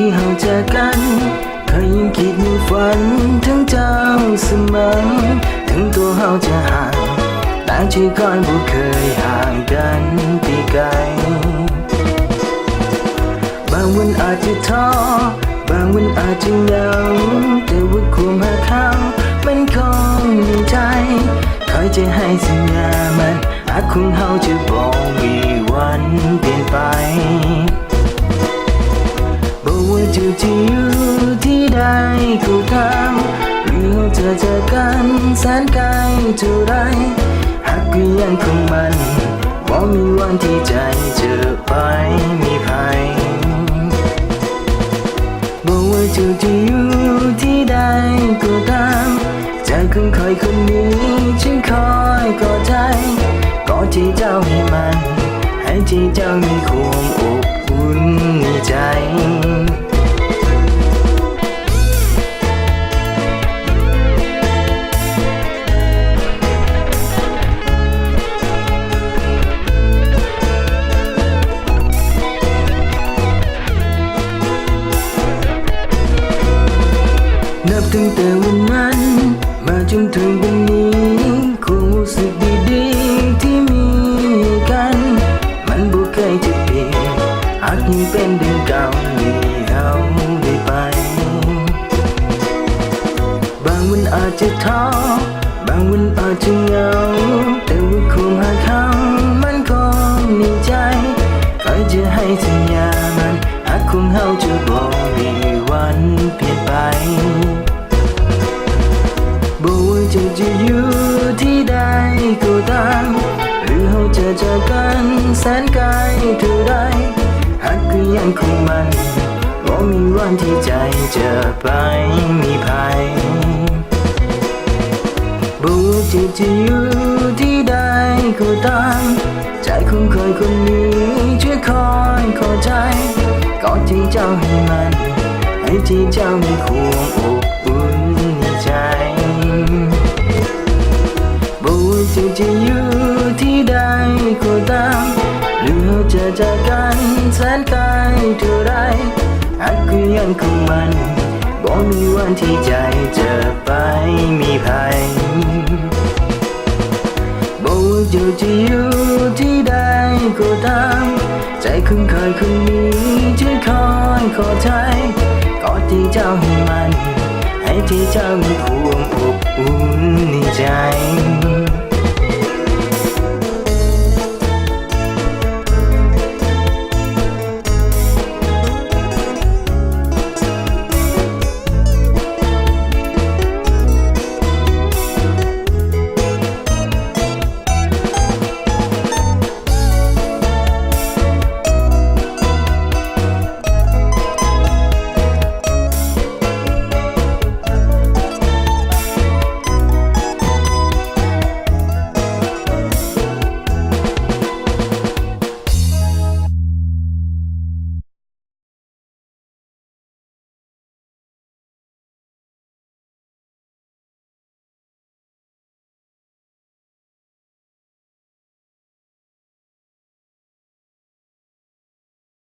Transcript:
ที่เราเจอกันเคยยังคิดมีฝันถึงเจ้าเสมอถึงตัวเราจะห่างแต่ใจก่อนบ่เคยห่างกันปีไกลบางวันอาจจะท้อบางวันอาจจะเหงาแต่ว่าความหาเขามันคงมีใจคอยจะให้สัญญามันหากของเราจะบ่มีวันเปลี่ยนไปบอกว่าจะอยู่ที่ใดก็ตามหรือเราจะเจอกันแสนไกลเท่าไรหากก็ยังคงมันบ่มีวันที่ใจจะไปมีภัยบอกว่าจะอยู่ที่ใดก็ตามใจของใครคนนี้ฉันคอยกอดใจกอดที่เจ้าให้มันให้ที่เจ้ามีความอบอุ่นในใจนับตั้งแต่วันนั้นมาจนถึงวันนี้ความรู้สึกดีๆที่มีกันมันบ่เคยจะเปลี่ยนหากยังเป็นเดิมเก่าที่เราได้ไปบางวันอาจจะท้อบางวันอาจจะเหงาแต่ว่าความหาเขามันคงในใจคอยจะให้สัญญามันหากของเราจะบ่มีวันเปลี่ยนไปบอกว่าจะอยู่ที่ใดก็ตามหรือเราจะเจอกันแสนไกลเท่าไรหากก็ยังคงมันบ่มีวันที่ใจจะไปมีภัยบอกว่าจะอยู่ที่ใดก็ตามใจของใครคนนี้ช่วยคอยขอใจกอดที่เจ้าให้มันให้ที่เจ้ามีความอบอุ่นในใจบอกว่าจะอยู่ที่ใดก็ตามหรือเราจะเจอกันแสนไกลเท่าไรหากก็ยังคงมันบ่มีวันที่ใจจะไปมีภัยบอกว่าจะอยู่ที่ใดก็ตามใจของใครคนนี้จะคอยขอใจกอดที่เจ้าให้มันให้ที่เจ้ามีความอบอุ่น